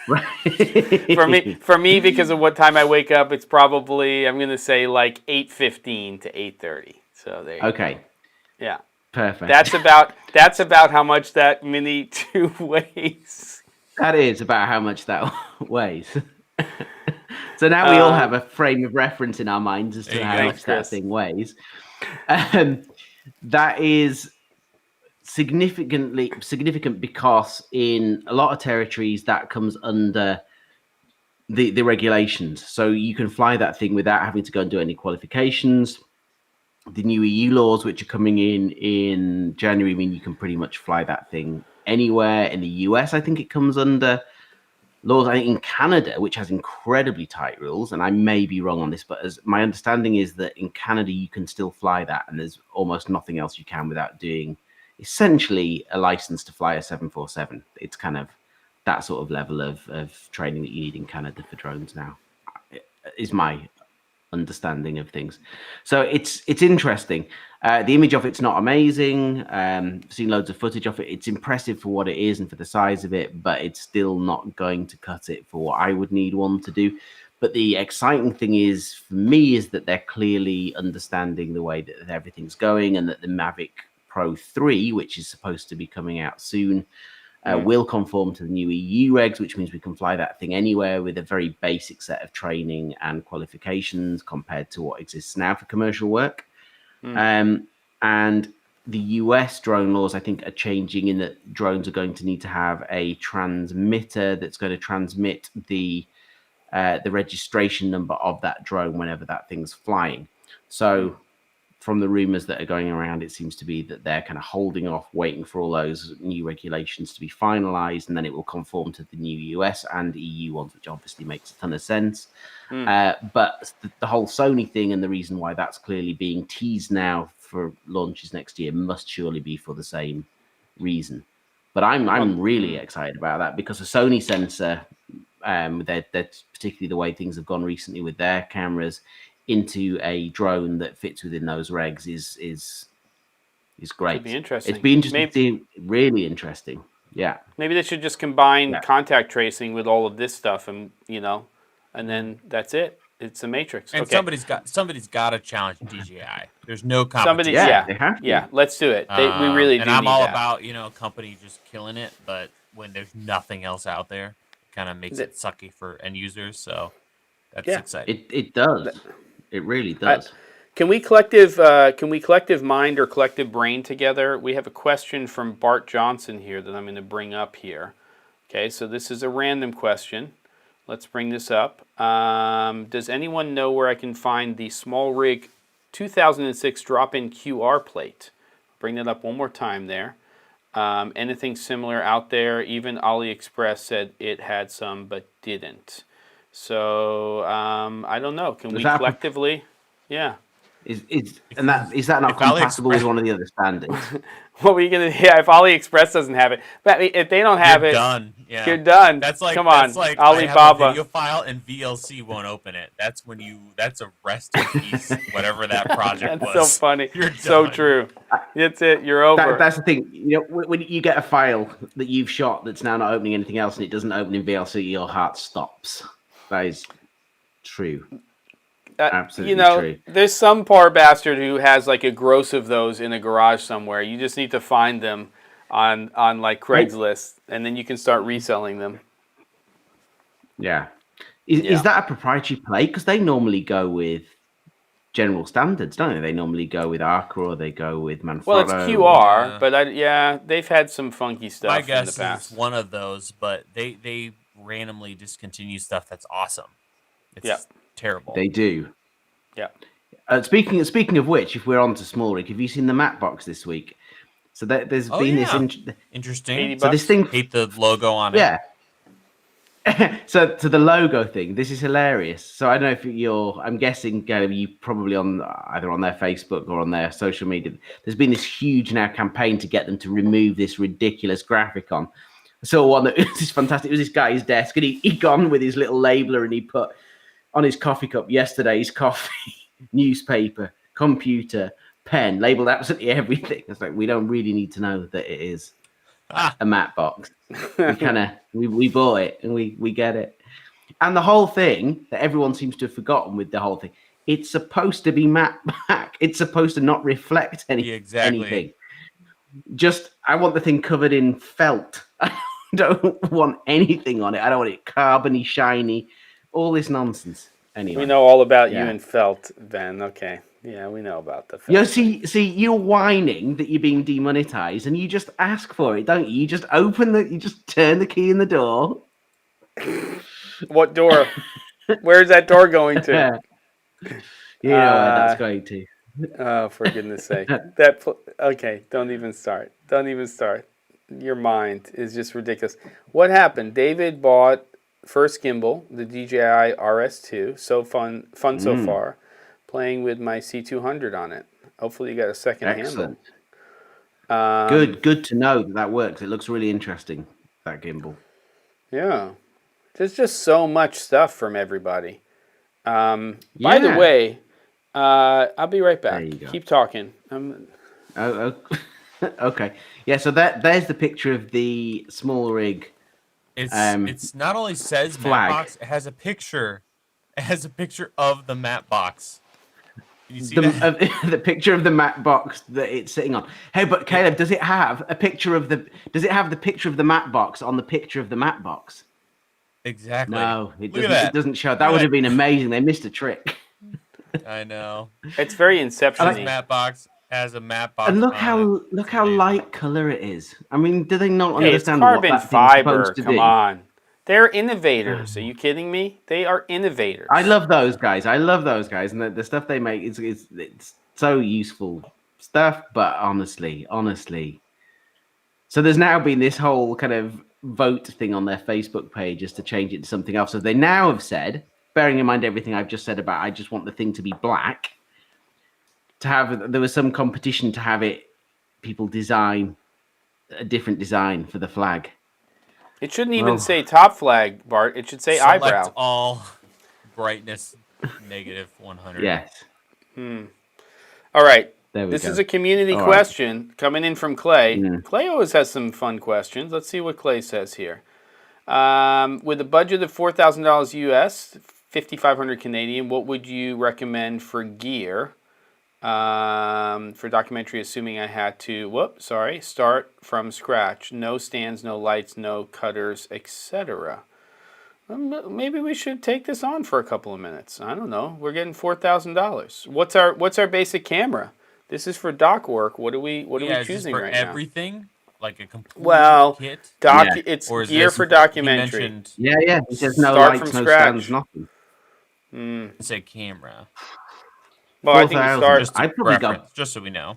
Right. For me, because of what time I wake up, it's probably, I'm gonna say, like 8:15 to 8:30. So there. You Okay. go. Yeah. Perfect. That's about how much that Mini 2 weighs. That is about how much that weighs. So now we all have a frame of reference in our minds as to how much that thing weighs. That is significant because in a lot of territories that comes under the regulations. So you can fly that thing without having to go and do any qualifications. The new EU laws, which are coming in January, mean you can pretty much fly that thing anywhere. In the US, I think it comes under laws. I think in Canada, which has incredibly tight rules, and I may be wrong on this, but as my understanding is that in Canada you can still fly that, and there's almost nothing else you can without doing essentially a license to fly a 747. It's kind of that sort of level of training that you need in Canada for drones now, is my understanding of things. So it's interesting. The image of it's not amazing. I've seen loads of footage of it. It's impressive for what it is and for the size of it, but it's still not going to cut it for what I would need one to do. But the exciting thing is, for me, is that they're clearly understanding the way that everything's going, and that the Mavic Pro 3, which is supposed to be coming out soon, will conform to the new EU regs, which means we can fly that thing anywhere with a very basic set of training and qualifications compared to what exists now for commercial work. And the US drone laws, I think, are changing in that drones are going to need to have a transmitter that's going to transmit the registration number of that drone whenever that thing's flying. So from the rumors that are going around, it seems to be that they're kind of holding off, waiting for all those new regulations to be finalized, and then it will conform to the new US and EU ones, which obviously makes a ton of sense. But the whole Sony thing, and the reason why that's clearly being teased now for launches next year, must surely be for the same reason. But I'm really excited about that, because a Sony sensor, that's particularly the way things have gone recently with their cameras, into a drone that fits within those regs is great. It'd be interesting. It's be interesting, really interesting. Yeah. Maybe they should just combine contact tracing with all of this stuff, and and then that's it. It's a matrix. And okay. somebody's got to challenge DJI. There's no competition. They have to. Yeah, let's do it. We really do. And I'm need all that. about a company just killing it, but when there's nothing else out there, it kind of makes it sucky for end users. So that's exciting. It does. It really does. Can we collective mind or collective brain together? We have a question from Bart Johnson here that I'm going to bring up here. Okay, so this is a random question. Let's bring this up. Does anyone know where I can find the Small Rig 2006 drop-in QR plate? Bring that up one more time there. Anything similar out there? Even AliExpress said it had some but didn't. So I don't know. Can we collectively? Yeah. Is that not compatible with one of the other standards? What were you gonna? Yeah, if AliExpress doesn't have it, but if they don't have You're it, done. Yeah. you're done. That's like Come on, I have a Alibaba. video file and VLC won't open it. That's when that's a rest in peace, whatever that project That's was. so funny. You're So done. true. That's it. You're over. That's the thing. You know, when you get a file that you've shot that's now not opening anything else and it doesn't open in VLC, your heart stops. That is true. Absolutely true. There's some poor bastard who has like a gross of those in a garage somewhere. You just need to find them on like Craigslist, and then you can start reselling them. Yeah. Is that a proprietary plate? Because they normally go with general standards, don't they? They normally go with Arca or they go with Manfrotto. Well, it's QR, but they've had some funky stuff My in the guess past. is one of those, but they randomly discontinue stuff that's awesome. It's terrible. They do. Yeah. Speaking of which, if we're on to small rig, have you seen the matte box this week? So there's been this interesting. 80 So this thing, hate the logo on it. Yeah. So to the logo thing, this is hilarious. So I don't know if I'm guessing you probably either on their Facebook or on their social media. There's been this huge now campaign to get them to remove this ridiculous graphic on. I saw one that was fantastic. It was this guy's desk, and he'd gone with his little labeler and he put on his coffee cup yesterday's coffee, newspaper, computer, pen, labeled absolutely everything. It's like, we don't really need to know that it is a matte box. We bought it and we get it. And the whole thing that everyone seems to have forgotten with the whole thing, it's supposed to be matte black. It's supposed to not reflect anything. Just, I want the thing covered in felt. I don't want anything on it. I don't want it carbony, shiny, all this nonsense. Anyway, we know all about you and felt, Ben. Okay. Yeah, we know about the felt. See, you're whining that you're being demonetized, and you just ask for it, don't you? You just you just turn the key in the door. What door? Where's that door going to? You know where that's going to. Oh, for goodness sake. Okay, don't even start. Don't even start. Your mind is just ridiculous. What happened? David bought first gimbal, the DJI RS2. So fun so far. Playing with my C200 on it. Hopefully you got a second handle. Good to know that works. It looks really interesting, that gimbal. Yeah. There's just so much stuff from everybody. By the way, I'll be right back. Keep talking. Okay. Yeah, so there's the picture of the small rig. It's not only says flag. matte box, it has a picture. It has a picture of the matte box. You see the picture of the matte box that it's sitting on. Hey, but Caleb, does it have the picture of the matte box on the picture of the matte box? Exactly. No, it doesn't show. That would have been amazing. They missed a trick. I know. It's very Inception-y. Matte box has a matte box. And look how light color it is. I mean, do they not understand it's carbon what that fiber. thing's supposed to Come do? on. They're innovators. Are you kidding me? They are innovators. I love those guys. And the stuff they make it's so useful stuff. But honestly, so there's now been this whole kind of vote thing on their Facebook page just to change it to something else. So they now have said, bearing in mind everything I've just said about, I just want the thing to be black. There was some competition to have people design a different design for the flag. It shouldn't even say top flag, Bart. It should say eyebrow. All brightness negative 100. Yes. All right. This is a community question coming in from Clay. Clay always has some fun questions. Let's see what Clay says here. With a budget of $4,000 US, 5,500 Canadian, what would you recommend for gear? For documentary, assuming I had to, start from scratch. No stands, no lights, no cutters, etc. Maybe we should take this on for a couple of minutes. I don't know. We're getting $4,000. What's our basic camera? This is for doc work. What are we choosing right now? Everything, like a complete kit. It's gear for documentary. Yeah. He says no lights, no stands, nothing. It's a camera. Well, I think you start. I'd probably go just so we know.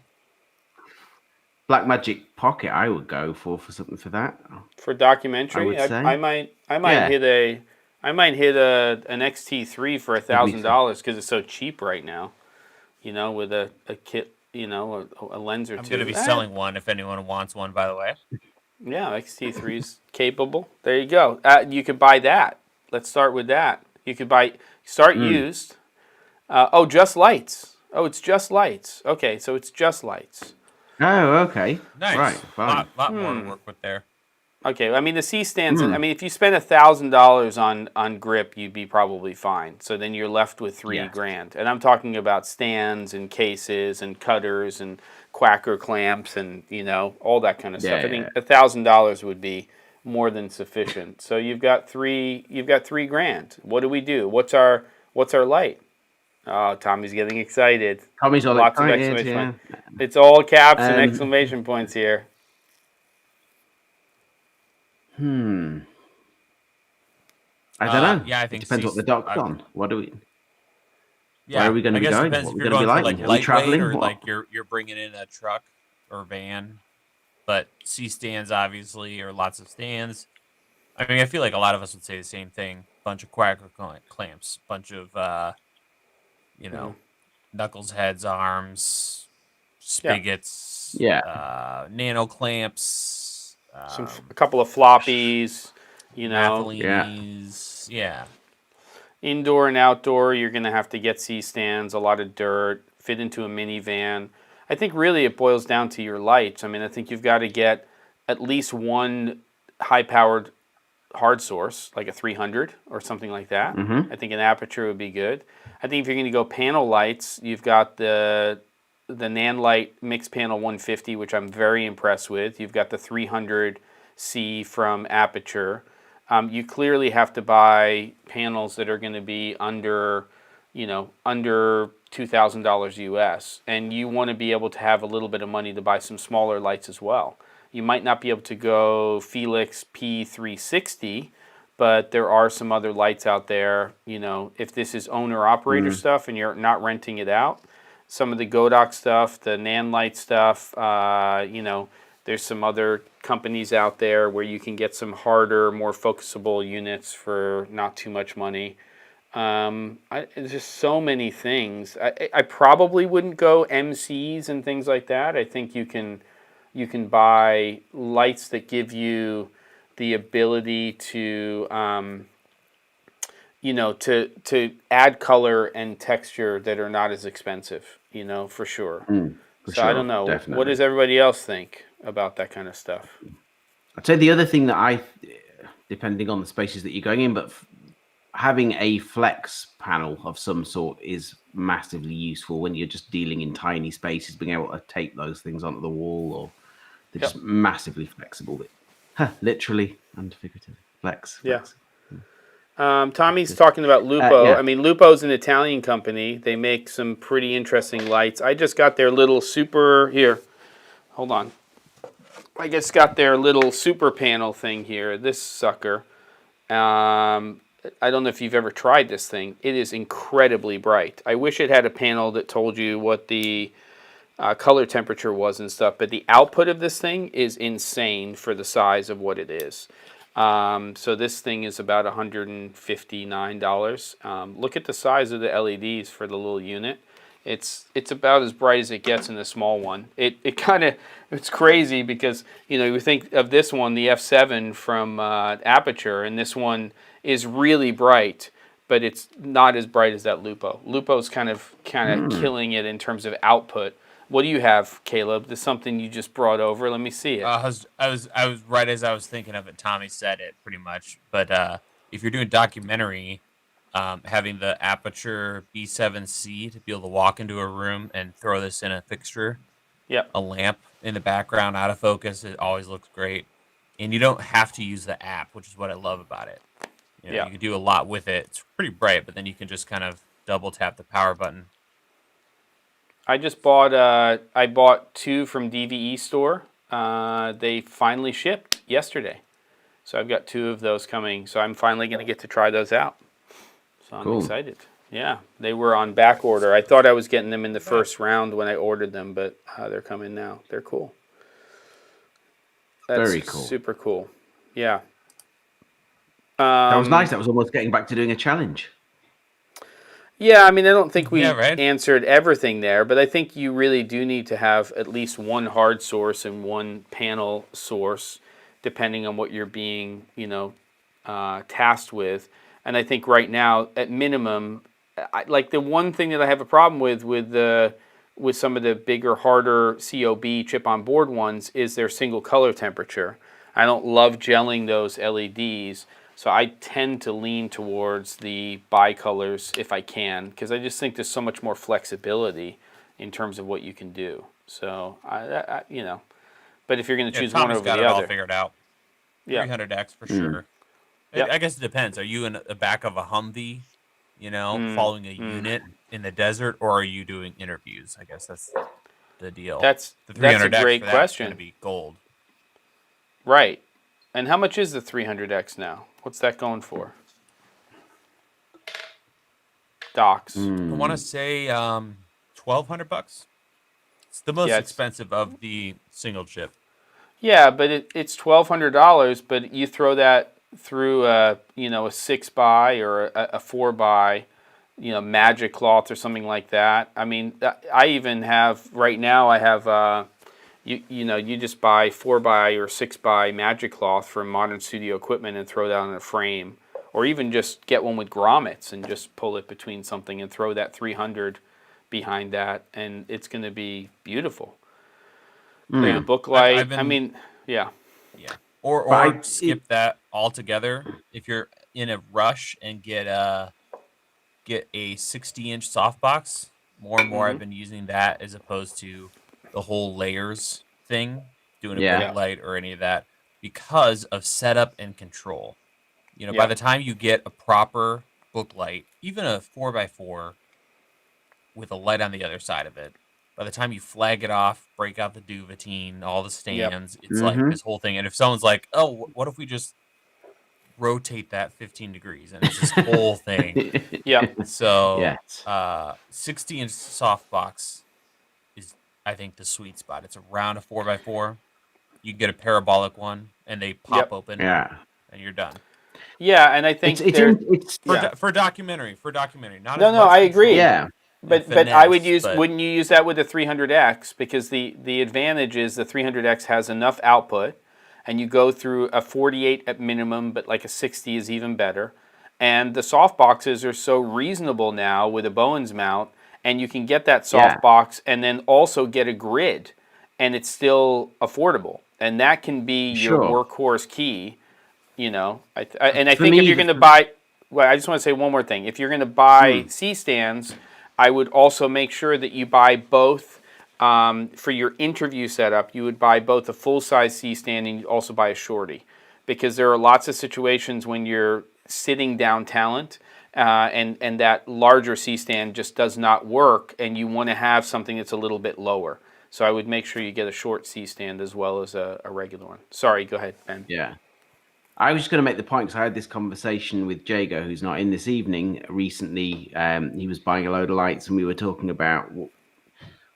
Blackmagic Pocket, I would go for something for that. For documentary, I might hit an XT3 for $1,000 because it's so cheap right now. You know, with a kit you know, a lens or I'm two. going to be selling one if anyone wants one, by the way. Yeah, XT3 is capable. There you go. You could buy that. Let's start with that. You could start used. Oh, just lights. Oh, it's just lights. Okay, so it's just lights. Oh, okay. Nice. Right, fine. Lot more to work with there. Okay, I mean the C stands. I mean, if you spend $1,000 on grip, you'd be probably fine. So then you're left with $3,000, and I'm talking about stands and cases and cutters and quacker clamps and all that kind of stuff. I think $1,000 would be more than sufficient. So you've got $3,000. What do we do? What's our light? Oh, Tommy's getting excited. Tommy's all Lots excited, of exclamation yeah. points. It's all caps and exclamation points here. I don't know. Yeah, I think it depends what the doc's on. What do we? Yeah, where are we going to be going? Depends What if are we you're going to going be for like? like Are we traveling? lightweight or like you're bringing in a truck or van. But C stands obviously, or lots of stands. I mean, I feel like a lot of us would say the same thing. Bunch of quacker clamps, bunch of knuckles, heads, arms, spigots, nano clamps, a couple of floppies, Mathelinis, yeah. Indoor and outdoor, you're going to have to get C stands, a lot of dirt, fit into a minivan. I think really it boils down to your lights. I mean, I think you've got to get at least one high-powered hard source, like a 300 or something like that. I think an aperture would be good. I think if you're going to go panel lights, you've got the Nanlite Mixed Panel 150, which I'm very impressed with. You've got the 300C from Aperture. You clearly have to buy panels that are going to be under $2,000 US, and you want to be able to have a little bit of money to buy some smaller lights as well. You might not be able to go Felix P360, but there are some other lights out there. If this is owner-operator stuff and you're not renting it out, some of the Godox stuff, the Nanlite stuff, there's some other companies out there where you can get some harder, more focusable units for not too much money. There's just so many things. I probably wouldn't go MCs and things like that. I think you can buy lights that give you the ability to to add color and texture that are not as expensive, for sure. I don't know. Definitely. What does everybody else think about that kind of stuff? I'd say the other thing that depending on the spaces that you're going in, but having a flex panel of some sort is massively useful when you're just dealing in tiny spaces, being able to tape those things onto the wall, or they're just massively flexible. Literally and figuratively. Flex. Tommy's talking about Lupo. Yeah. I mean, Lupo's an Italian company. They make some pretty interesting lights. I just got their little super... Here, hold on. I just got their little super panel thing here. This sucker. I don't know if you've ever tried this thing. It is incredibly bright. I wish it had a panel that told you what the color temperature was and stuff, but the output of this thing is insane for the size of what it is. So this thing is about $159. Look at the size of the LEDs for the little unit. It's about as bright as it gets in the small one. It's crazy because you think of this one, the F7 from Aperture, and this one is really bright, but it's not as bright as that Lupo. Lupo's kind of killing it in terms of output. What do you have, Caleb? This is something you just brought over. Let me see it. I was right as I was thinking of it. Tommy said it pretty much. But if you're doing documentary, having the Aperture B7C to be able to walk into a room and throw this in a fixture, a lamp in the background out of focus, it always looks great. And you don't have to use the app, which is what I love about it. You can do a lot with it. It's pretty bright, but then you can just kind of double tap the power button. I just bought I bought two from DVE store. They finally shipped yesterday. So I've got two of those coming. So I'm finally going to get to try those out. So I'm excited. Yeah, they were on back order. I thought I was getting them in the first round when I ordered them, but they're coming now. They're cool. That's very cool. Super cool. Yeah. That was nice. That was almost getting back to doing a challenge. Yeah, I mean, I don't think we Yeah, right. answered everything there, but I think you really do need to have at least one hard source and one panel source, depending on what you're being, tasked with. And I think right now, at minimum, like the one thing that I have a problem with some of the bigger, harder COB chip on board ones is their single color temperature. I don't love gelling those LEDs. So I tend to lean towards the bicolors if I can, because I just think there's so much more flexibility in terms of what you can do. So but if you're going to Yeah, choose one Tommy's over got the it all other, figured out. yeah, 300X for Mm. sure. Yep. I guess it depends. Are you in the back of a Humvee, following a unit in the desert, or are you doing interviews? I guess that's the deal. that's The that's a 300X great for that's going question, to be gold. right? And how much is the 300X now? What's that going for? Docs. I want to say $1,200. It's the most Yeah, expensive of the single chip. yeah, but it's $1,200. But you throw that through a 6x or a 4x, magic cloth or something like that. I mean, I even have right now. I have you just buy 4x or 6x magic cloth from modern studio equipment and throw that on a frame, or even just get one with grommets and just pull it between something and throw that 300 behind that, and it's going to be beautiful. The book light. I've been, Yeah. yeah. Or skip that altogether if you're in a rush and get a 60-inch softbox. More and more, I've been using that as opposed to the whole layers thing, doing a book light or any of that, because of setup and control. By the time you get a proper book light, even a 4x4 with a light on the other side of it, by the time you flag it off, break out the duvetine, all the stands, it's like this whole thing. And if someone's like, oh, what if we just rotate that 15 degrees? And it's this whole thing. Yeah. So, Yes. 60-inch softbox is, I think, the sweet spot. It's around a 4x4. You get a parabolic one, and they pop open, and you're done. Yeah, and I think for documentary, not no, as much I agree. Yeah. But I would wouldn't you use that with the 300X, because the advantage is the 300X has enough output, and you go through a 48 at minimum, but like a 60 is even better. And the soft boxes are so reasonable now with a Bowens mount, and you can get that soft box and then also get a grid, and it's still affordable. And that can be your workhorse key, and I think if you're going to buy, well, I just want to say one more thing. If you're going to buy C-stands, I would also make sure that you buy both. For your interview setup, you would buy both a full-size C-stand and you also buy a shorty, because there are lots of situations when you're sitting down talent and that larger C-stand just does not work, and you want to have something that's a little bit lower. So I would make sure you get a short C-stand as well as a regular one. Sorry, go ahead, Ben. Yeah. I was just going to make the point, because I had this conversation with Jago, who's not in this evening, recently. He was buying a load of lights, and we were talking about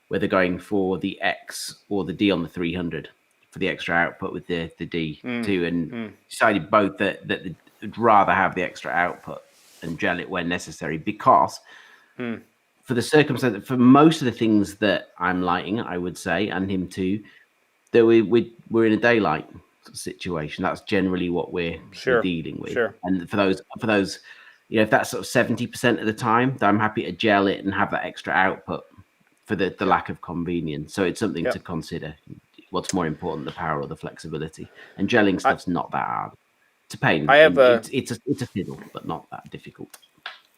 whether going for the X or the D on the 300 for the extra output with the D2, and decided both that they'd rather have the extra output and gel it when necessary, because for the circumstance, for most of the things that I'm lighting, I would say, and him too, that we're in a daylight situation. That's generally what we're dealing with. And for those, if that's sort of 70% of the time, I'm happy to gel it and have that extra output for the lack of convenience. So it's something to consider. What's more important, the power or the flexibility? And gelling stuff's not that hard. It's a pain. It's a fiddle, but not that difficult.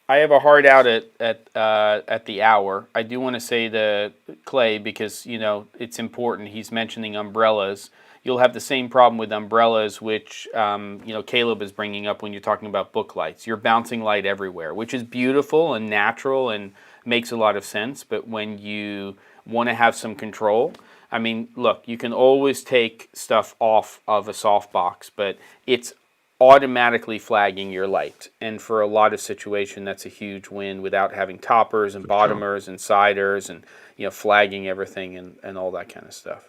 I have a hard out at the hour. I do want to say to Clay, because it's important. He's mentioning umbrellas. You'll have the same problem with umbrellas, which Caleb is bringing up when you're talking about book lights. You're bouncing light everywhere, which is beautiful and natural and makes a lot of sense. But when you want to have some control, I mean, look, you can always take stuff off of a softbox, but it's automatically flagging your light. And for a lot of situations, that's a huge win without having toppers and bottomers and siders and flagging everything and all that kind of stuff.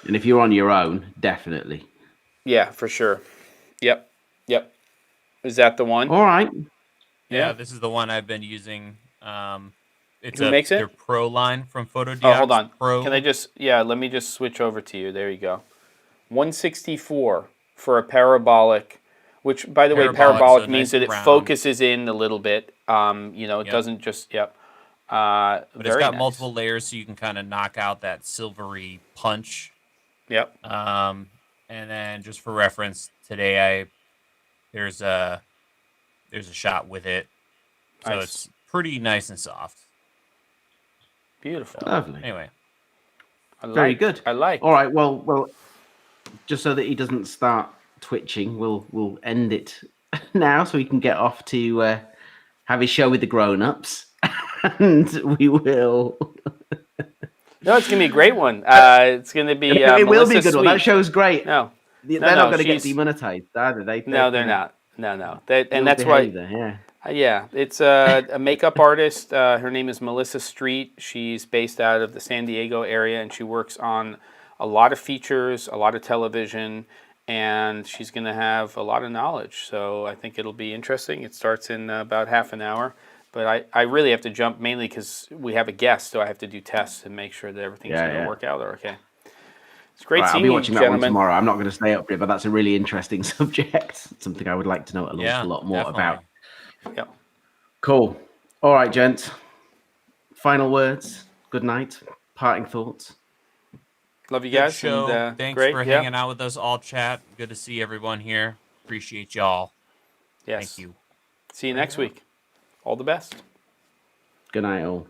And if you're on your own, definitely. Yeah, for sure. Yep. Is that the one? All right. Yeah, this is the one I've been using It's Who makes it? their Pro line from PhotoDiox. Oh, hold on. Pro. Can I just, let me just switch over to you. There you go. 164 for a parabolic, which, by the way, parabolic so means nice that it round. focuses in a little bit. It Yep. doesn't just, But it's very got nice. multiple layers, so you can kind of knock out that silvery punch. Yep. And then just for reference, today there's a shot with it, so Nice. it's pretty nice and soft. Beautiful. Lovely. Anyway, Very good. I like. All right. Well, just so that he doesn't start twitching, we'll end it now, so he can get off to have his show with the grown-ups, and we will. No, it's gonna be a great one. It's gonna be. It will be a Melissa good one. That Sweet. show's great. No, They're no, not going to get she's- demonetized, are they? no, they're not. No. And that's why. Yeah. Yeah, it's a makeup artist. Her name is Melissa Street. She's based out of the San Diego area, and she works on a lot of features, a lot of television, and she's going to have a lot of knowledge. So I think it'll be interesting. It starts in about half an hour. But I really have to jump mainly because we have a guest, so I have to do tests and make sure that everything's going to work out okay. It's great Right, seeing I'll be you, watching that one gentlemen. tomorrow. I'm not going to stay up here, but that's a really interesting subject. Something I would like to know a lot more about. Yep. Cool. All right, gents. Final words. Good night. Parting thoughts. Love you good guys. show. And, Thanks great. for hanging out with us all, chat. Good to see everyone here. Appreciate y'all. Yes. Thank you. See you next week. All the best. Good night, all.